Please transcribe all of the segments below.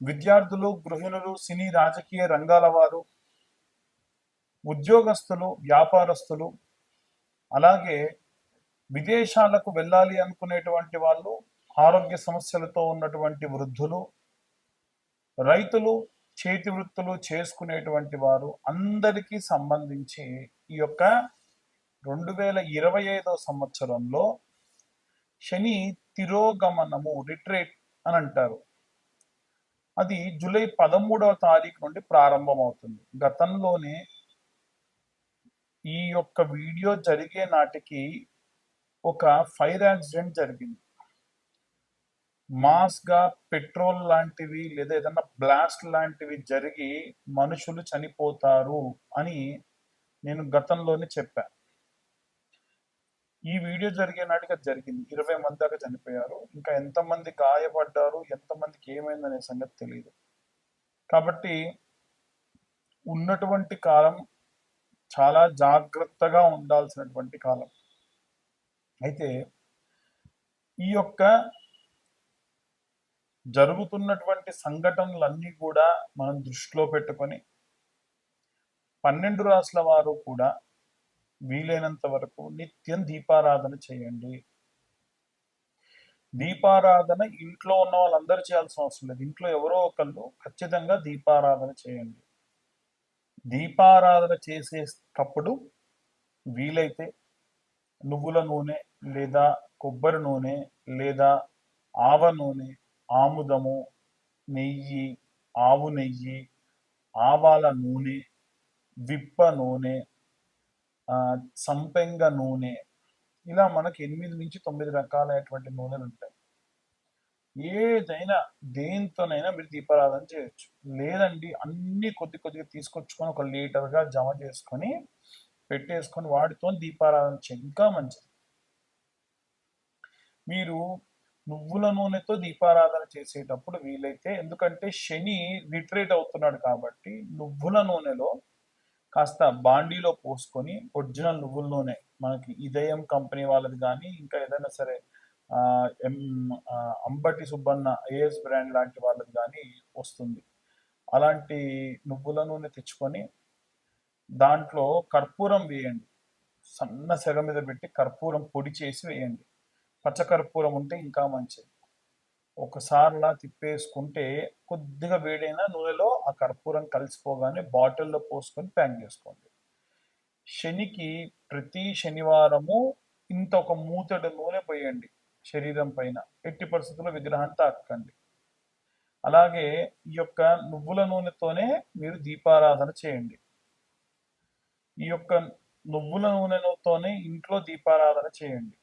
విద్యార్థులు, గృహిణులు, సినీ రాజకీయ రంగాల వారు, ఉద్యోగస్తులు, వ్యాపారస్తులు, అలాగే విదేశాలకు వెళ్ళాలి అనుకునేటువంటి వాళ్ళు, ఆరోగ్య సమస్యలతో ఉన్నటువంటి వృద్ధులు, రైతులు, చేతి వృత్తులు చేసుకునేటువంటి వారు అందరికీ సంబంధించి ఈ యొక్క 2025 సంవత్సరంలో శని తిరోగమనము రిట్రేట్ అని అంటారు. అది జూలై 13వ తారీఖు నుండి ప్రారంభమవుతుంది. గతంలోనే ఈ యొక్క వీడియో జరిగే నాటికి ఒక ఫైర్ యాక్సిడెంట్ జరిగింది. మాస్గా పెట్రోల్ లాంటివి లేదా ఏదైనా బ్లాస్ట్ లాంటివి జరిగి మనుషులు చనిపోతారు అని నేను గతంలోనే చెప్పాను. ఈ వీడియో జరిగే నాటికి అది జరిగింది. 20 మంది దాకా చనిపోయారు. ఇంకా ఎంతమంది గాయపడ్డారు, ఎంతమందికి ఏమైందనే సంగతి తెలియదు. కాబట్టి ఉన్నటువంటి కాలం చాలా జాగ్రత్తగా ఉండాల్సినటువంటి కాలం. అయితే ఈ యొక్క జరుగుతున్నటువంటి సంఘటనలన్నీ కూడా మనం దృష్టిలో పెట్టుకొని 12 రాసుల వారు కూడా వీలైనంత వరకు నిత్యం దీపారాధన చేయండి. దీపారాధన ఇంట్లో ఉన్న వాళ్ళందరూ చేయాల్సిన అవసరం లేదు. ఇంట్లో ఎవరో ఒకళ్ళు ఖచ్చితంగా దీపారాధన చేయండి. దీపారాధన చేసేటప్పుడు వీలైతే నువ్వుల నూనె లేదా కొబ్బరి నూనె లేదా ఆవ నూనె, ఆముదము, నెయ్యి, ఆవు నెయ్యి, ఆవాల నూనె, విప్ప నూనె, సంపెంగ నూనె, ఇలా మనకి 8 నుంచి 9 రకాలైనటువంటి నూనెలు ఉంటాయి. ఏదైనా దేంతోనైనా మీరు దీపారాధన చేయొచ్చు. లేదండి అన్ని కొద్దిగా తీసుకొచ్చుకొని ఒక లీటర్గా జమ చేసుకొని పెట్టేసుకొని వాటితో దీపారాధన చేయండి, ఇంకా మంచిది. మీరు నువ్వుల నూనెతో దీపారాధన చేసేటప్పుడు వీలైతే, ఎందుకంటే శని రిట్రేట్ అవుతున్నాడు కాబట్టి నువ్వుల నూనెలో కాస్త బాండీలో పోసుకొని ఒరిజినల్ నువ్వుల నూనె మనకి ఇదయం కంపెనీ వాళ్ళది కానీ ఇంకా ఏదైనా సరే అంబటి సుబ్బన్న ఏఎస్ బ్రాండ్ లాంటి వాళ్ళది కానీ వస్తుంది. అలాంటి నువ్వుల నూనె తెచ్చుకొని దాంట్లో కర్పూరం వేయండి. సన్న సెగ మీద పెట్టి కర్పూరం పొడి చేసి వేయండి. పచ్చకర్పూరం ఉంటే ఇంకా మంచిది. ఒకసారిలా తిప్పేసుకుంటే కొద్దిగా వేడైన నూనెలో ఆ కర్పూరం కలిసిపోగానే బాటిల్లో పోసుకొని ప్యాక్ చేసుకోండి. శనికి ప్రతి శనివారము ఇంత ఒక మూతడు నూనె పోయండి శరీరం పైన. ఎట్టి పరిస్థితుల్లో విగ్రహాన్ని తాకండి. అలాగే ఈ యొక్క నువ్వుల నూనెతోనే మీరు దీపారాధన చేయండి. ఈ యొక్క నువ్వుల నూనెతోనే ఇంట్లో దీపారాధన చేయండి.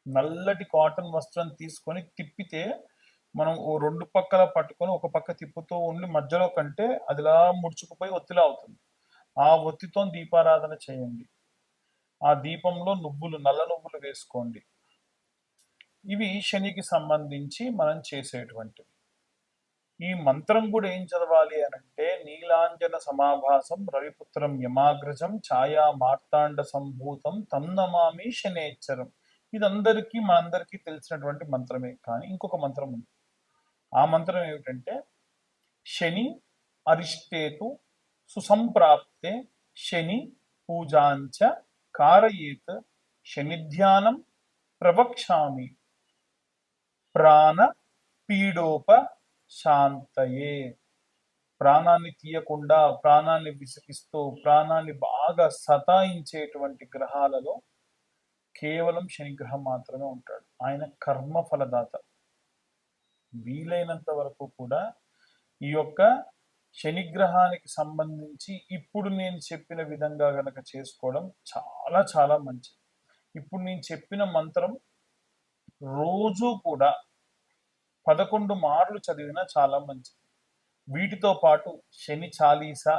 నల్లటి కాటన్ వస్త్రం తీసుకొని తిప్పితే మనం ఓ 2 పక్కల పట్టుకొని ఒక పక్క తిప్పుతూ ఉండి మధ్యలో కంటే అదిలా ముడుచుకుపోయి ఒత్తిలా అవుతుంది. ఆ ఒత్తితో దీపారాధన చేయండి. ఆ దీపంలో నల్ల నువ్వులు వేసుకోండి. ఇవి శనికి సంబంధించి మనం చేసేటువంటివి. ఈ మంత్రం కూడా ఏం చదవాలి అనంటే, నీలాంజన సమాభాసం రవిపుత్రం యమాగ్రజం ఛాయా మార్తాండ సంభూతం తన్నమామి శనేశ్వరం. ఇదందరికీ మనందరికీ తెలిసినటువంటి మంత్రమే. కానీ ఇంకొక మంత్రం ఉంది. ఆ మంత్రం ఏమిటంటే, శని అరిష్టేతు సుసంప్రాప్తే శని పూజాంచ కారయేత్ శనిధ్యానం ప్రవక్ష్యామి ప్రాణ పీడోప శాంతయే. ప్రాణాన్ని తీయకుండా, ప్రాణాన్ని విసిగిస్తూ, ప్రాణాన్ని బాగా సతాయించేటువంటి గ్రహాలలో కేవలం శనిగ్రహం మాత్రమే ఉంటాడు. ఆయన కర్మ ఫలదాత. వీలైనంత వరకు కూడా ఈ యొక్క శనిగ్రహానికి సంబంధించి ఇప్పుడు నేను చెప్పిన విధంగా గనక చేసుకోవడం చాలా చాలా మంచిది. ఇప్పుడు నేను చెప్పిన మంత్రం రోజు కూడా 11 మార్లు చదివినా చాలా మంచిది. వీటితో పాటు శని చాలీసా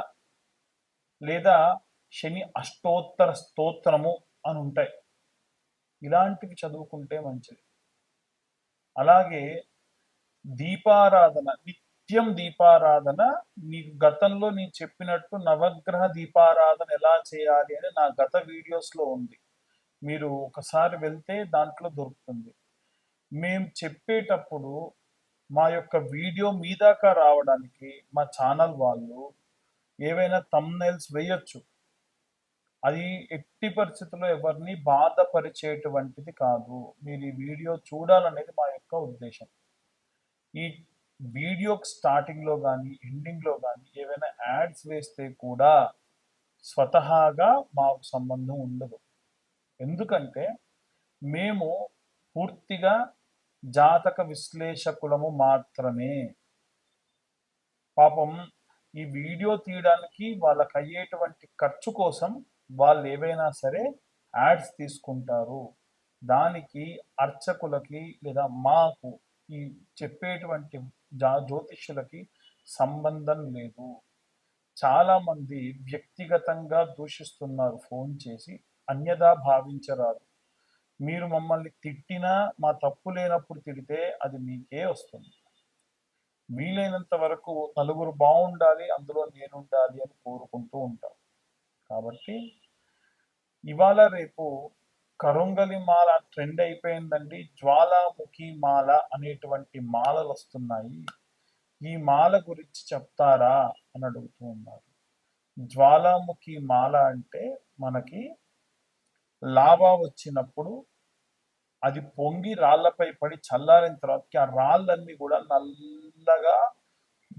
లేదా శని అష్టోత్తర స్తోత్రము అని ఉంటాయి. ఇలాంటివి చదువుకుంటే మంచిది. అలాగే దీపారాధన, నిత్యం దీపారాధన, నీకు గతంలో నేను చెప్పినట్టు నవగ్రహ దీపారాధన ఎలా చేయాలి అని నా గత వీడియోస్లో ఉంది. మీరు ఒకసారి వెళ్తే దాంట్లో దొరుకుతుంది. మేము చెప్పేటప్పుడు మా యొక్క వీడియో మీ దాకా రావడానికి మా ఛానల్ వాళ్ళు ఏవైనా థంబ్నెయిల్స్ వేయొచ్చు. అది ఎట్టి పరిస్థితుల్లో ఎవరిని బాధపరిచేటువంటిది కాదు. మీరు ఈ వీడియో చూడాలనేది మా యొక్క ఉద్దేశం. ఈ వీడియోకి స్టార్టింగ్‌లో గానీ, ఎండింగ్‌లో గానీ ఏవైనా యాడ్స్ వేస్తే కూడా స్వతహాగా మాకు సంబంధం ఉండదు. ఎందుకంటే మేము పూర్తిగా జాతక విశ్లేషకులము మాత్రమే. పాపం ఈ వీడియో తీయడానికి వాళ్ళకి అయ్యేటువంటి ఖర్చు కోసం వాళ్ళు ఏవైనా సరే యాడ్స్ తీసుకుంటారు. దానికి అర్చకులకి లేదా మాకు ఈ చెప్పేటువంటి జ్యోతిష్యులకి సంబంధం లేదు. చాలామంది వ్యక్తిగతంగా దూషిస్తున్నారు ఫోన్ చేసి, అన్యదా భావించరాదు. మీరు మమ్మల్ని తిట్టినా మా తప్పు లేనప్పుడు తిడితే అది మీకే వస్తుంది. వీలైనంత వరకు నలుగురు బాగుండాలి, అందులో నేనుండాలి అని కోరుకుంటూ ఉంటాం. కాబట్టి ఇవాళ రేపు కరుంగలి మాల ట్రెండ్ అయిపోయిందండి. జ్వాలాముఖి మాల అనేటువంటి మాలలు వస్తున్నాయి. ఈ మాల గురించి చెప్తారా అని అడుగుతూ ఉన్నారు. జ్వాలాముఖి మాల అంటే మనకి లావా వచ్చినప్పుడు అది పొంగి రాళ్లపై పడి చల్లారిన తర్వాతకి ఆ రాళ్ళన్నీ కూడా నల్లగా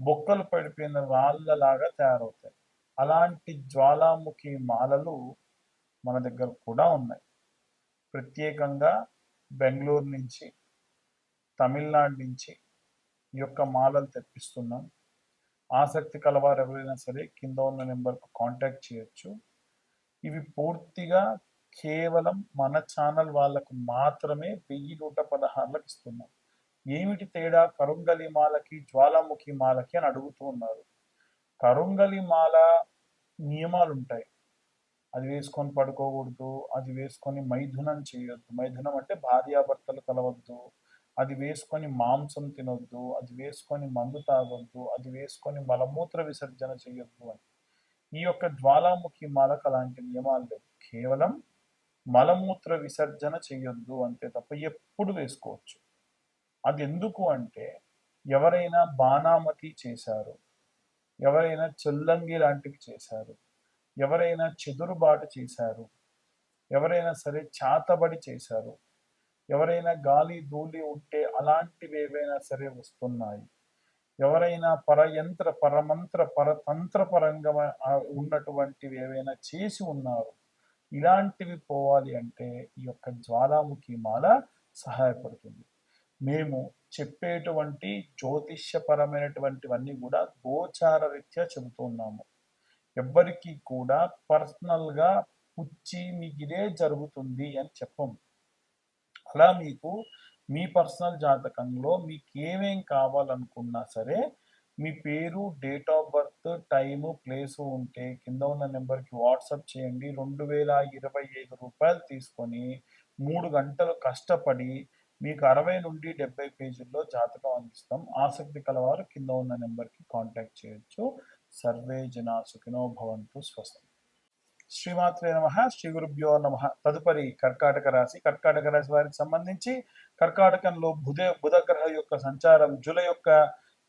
బొక్కలు పడిపోయిన రాళ్ళలాగా తయారవుతాయి. అలాంటి జ్వాలాముఖి మాలలు మన దగ్గర కూడా ఉన్నాయి. ప్రత్యేకంగా బెంగళూరు నుంచి, తమిళనాడు నుంచి ఈ యొక్క మాలలు తెప్పిస్తున్నాం. ఆసక్తి కలవారు ఎవరైనా సరే కింద ఉన్న నెంబర్కు కాంటాక్ట్ చేయొచ్చు. ఇవి పూర్తిగా కేవలం మన ఛానల్ వాళ్ళకు మాత్రమే 1116లకు ఇస్తున్నాం. ఏమిటి తేడా కరుంగలి మాలకి జ్వాలాముఖి మాలకి అని అడుగుతూ ఉన్నారు. కరుంగలి మాల నియమాలు ఉంటాయి. అది వేసుకొని పడుకోకూడదు, అది వేసుకొని మైథునం చేయొద్దు. మైథునం అంటే భార్యాభర్తలు కలవద్దు. అది వేసుకొని మాంసం తినొద్దు, అది వేసుకొని మందు తాగొద్దు, అది వేసుకొని మలమూత్ర విసర్జన చేయొద్దు అని. ఈ యొక్క జ్వాలాముఖి మాలకు అలాంటి నియమాలు లేవు. కేవలం మలమూత్ర విసర్జన చేయొద్దు అంతే తప్ప ఎప్పుడు వేసుకోవచ్చు. అది ఎందుకు అంటే ఎవరైనా బాణామతి చేశారు, ఎవరైనా చెల్లంగి లాంటివి చేశారు, ఎవరైనా చెదురుబాటు చేశారు, ఎవరైనా సరే చాతబడి చేశారు, ఎవరైనా గాలి ధూళి ఉంటే అలాంటివి ఏవైనా సరే వస్తున్నాయి, ఎవరైనా పరయంత్ర పరమంత్ర పరతంత్ర పరంగా ఉన్నటువంటివి ఏవైనా చేసి ఉన్నారు, ఇలాంటివి పోవాలి అంటే ఈ యొక్క జ్వాలాముఖి మాల సహాయపడుతుంది. మేము చెప్పేటువంటి జ్యోతిష్యపరమైనటువంటివన్నీ కూడా గోచార రీత్యా చెబుతున్నాము. ఎవ్వరికి కూడా పర్సనల్గా పుచ్చి మీకు ఇదే జరుగుతుంది అని చెప్పము. అలా మీకు మీ పర్సనల్ జాతకంలో మీకు ఏమేం కావాలనుకున్నా సరే మీ పేరు, date of birth, time, place ఉంటే కింద ఉన్న నెంబర్కి వాట్సాప్ చేయండి. 2025 రూపాయలు తీసుకొని 3 గంటలు కష్టపడి మీకు 60 నుండి 70 పేజీల్లో జాతకం అందిస్తాం. ఆసక్తి కలవారు కింద ఉన్న నెంబర్కి కాంటాక్ట్ చేయొచ్చు. సర్వే జనా సుఖినో భవంతు. స్వస్తి. శ్రీమాత్రే నమః. శ్రీ గురుభ్యో నమః. తదుపరి కర్కాటక రాశి. కర్కాటక రాశి వారికి సంబంధించి కర్కాటకంలో బుధ గ్రహ యొక్క సంచారం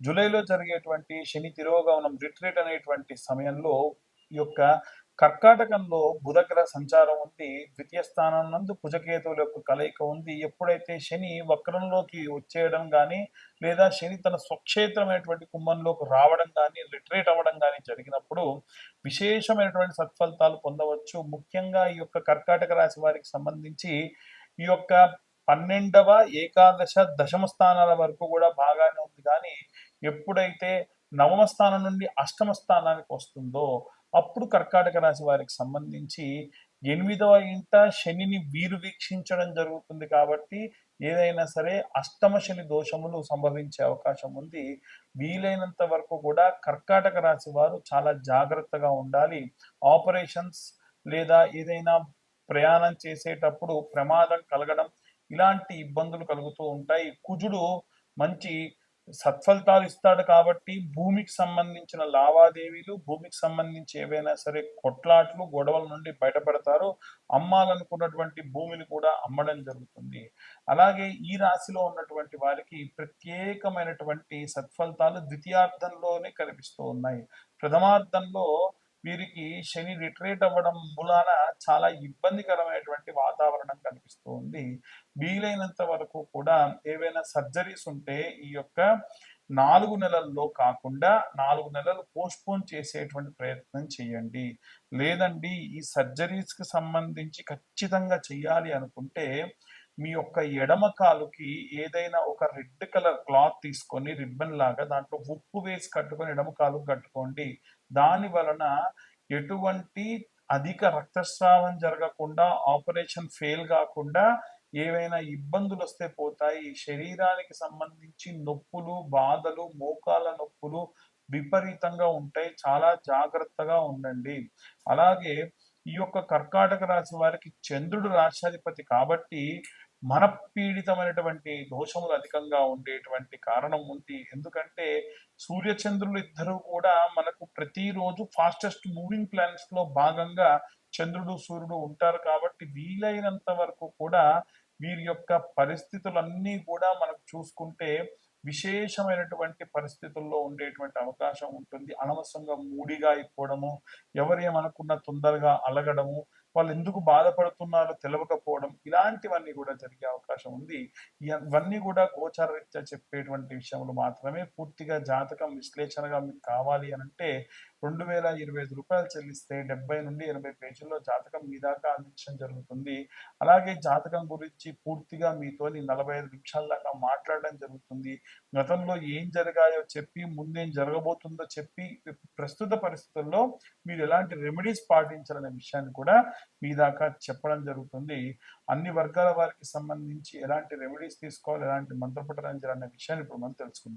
జూలైలో జరిగేటువంటి శని తిరోగమనం రిట్రీట్ అనేటువంటి సమయంలో ఈ యొక్క కర్కాటకంలో బుధగ్రహ సంచారం ఉంది. ద్వితీయ స్థానం నందు కుజకేతువుల యొక్క కలయిక ఉంది. ఎప్పుడైతే శని వక్రంలోకి వచ్చేయడం కానీ లేదా శని తన స్వక్షేత్రమైనటువంటి కుంభంలోకి రావడం కానీ రిట్రీట్ అవ్వడం కానీ జరిగినప్పుడు విశేషమైనటువంటి సత్ఫలితాలు పొందవచ్చు. ముఖ్యంగా ఈ యొక్క కర్కాటక రాశి వారికి సంబంధించి ఈ యొక్క 12వ, ఏకాదశ, దశమ స్థానాల వరకు కూడా బాగానే ఉంది. కానీ ఎప్పుడైతే నవమ స్థానం నుండి అష్టమ స్థానానికి వస్తుందో అప్పుడు కర్కాటక రాశి వారికి సంబంధించి 8వ ఇంట శనిని వీరు వీక్షించడం జరుగుతుంది. కాబట్టి ఏదైనా సరే అష్టమ శని దోషములు సంభవించే అవకాశం ఉంది. వీలైనంత వరకు కూడా కర్కాటక రాశి వారు చాలా జాగ్రత్తగా ఉండాలి. ఆపరేషన్స్ లేదా ఏదైనా ప్రయాణం చేసేటప్పుడు ప్రమాదం కలగడం ఇలాంటి ఇబ్బందులు కలుగుతూ ఉంటాయి. కుజుడు మంచి సత్ఫలితాలు ఇస్తాడు కాబట్టి భూమికి సంబంధించిన లావాదేవీలు, భూమికి సంబంధించి ఏవైనా సరే కొట్లాట్లు, గొడవల నుండి బయటపడతారు. అమ్మాలనుకున్నటువంటి భూమిని కూడా అమ్మడం జరుగుతుంది. అలాగే ఈ రాశిలో ఉన్నటువంటి వారికి ప్రత్యేకమైనటువంటి సత్ఫలితాలు ద్వితీయార్థంలోనే కనిపిస్తూ ఉన్నాయి. ప్రథమార్థంలో వీరికి శని రిట్రేట్ అవ్వడం మూలాన చాలా ఇబ్బందికరమైనటువంటి వాతావరణం కనిపిస్తూ ఉంది. వీలైనంత వరకు కూడా ఏవైనా సర్జరీస్ ఉంటే ఈ యొక్క 4 నెలల్లో కాకుండా 4 నెలలు పోస్ట్‌పోన్ చేసేటువంటి ప్రయత్నం చేయండి. లేదండి ఈ సర్జరీస్‌కి సంబంధించి ఖచ్చితంగా చేయాలి అనుకుంటే మీ యొక్క ఎడమ కాలుకి ఏదైనా ఒక రెడ్ కలర్ క్లాత్ తీసుకొని రిబ్బన్ లాగా దాంట్లో ఉప్పు వేసి కట్టుకొని ఎడమ కాలుకి కట్టుకోండి. దాని వలన ఎటువంటి అధిక రక్తస్రావం జరగకుండా, ఆపరేషన్ ఫెయిల్ కాకుండా ఏవైనా ఇబ్బందులొస్తే పోతాయి. శరీరానికి సంబంధించి నొప్పులు, బాధలు, మోకాళ్ళ నొప్పులు విపరీతంగా ఉంటాయి. చాలా జాగ్రత్తగా ఉండండి. అలాగే ఈ యొక్క కర్కాటక రాశి వారికి చంద్రుడు రాశ్యాధిపతి కాబట్టి మనపీడితమైనటువంటి దోషములు అధికంగా ఉండేటువంటి కారణం ఉంది. ఎందుకంటే సూర్యచంద్రులు ఇద్దరు కూడా మనకు ప్రతిరోజు ఫాస్టెస్ట్ మూవింగ్ ప్లానెట్స్ లో భాగంగా చంద్రుడు సూర్యుడు ఉంటారు కాబట్టి వీలైనంత వరకు కూడా వీరి యొక్క పరిస్థితులన్నీ కూడా మనకు చూసుకుంటే విశేషమైనటువంటి పరిస్థితుల్లో ఉండేటువంటి అవకాశం ఉంటుంది. అనవసరంగా మూడిగా అయిపోవడము, ఎవరేమనుకున్న తొందరగా అలగడము, వాళ్ళు ఎందుకు బాధపడుతున్నారో తెలవకపోవడం, ఇలాంటివన్నీ కూడా జరిగే అవకాశం ఉంది. ఇవన్నీ కూడా గోచారరీత్యా చెప్పేటువంటి విషయములు మాత్రమే. పూర్తిగా జాతకం విశ్లేషణగా మీకు కావాలి అనంటే రూ. 2025 చెల్లిస్తే 70-80 పేజీల్లో జాతకం మీ దాకా అందించడం జరుగుతుంది. అలాగే జాతకం గురించి పూర్తిగా మీతోని 45 నిమిషాల దాకా మాట్లాడడం జరుగుతుంది. గతంలో ఏం జరిగాయో చెప్పి, ముందేం జరగబోతుందో చెప్పి, ప్రస్తుత పరిస్థితుల్లో మీరు ఎలాంటి రెమెడీస్ పాటించాలనే విషయాన్ని కూడా మీ దాకా చెప్పడం జరుగుతుంది. అన్ని వర్గాల వారికి సంబంధించి ఎలాంటి రెమెడీస్ తీసుకోవాలి, ఎలాంటి మంత్రపుటనం చేయాలనే విషయాన్ని ఇప్పుడు మనం తెలుసుకుందాం.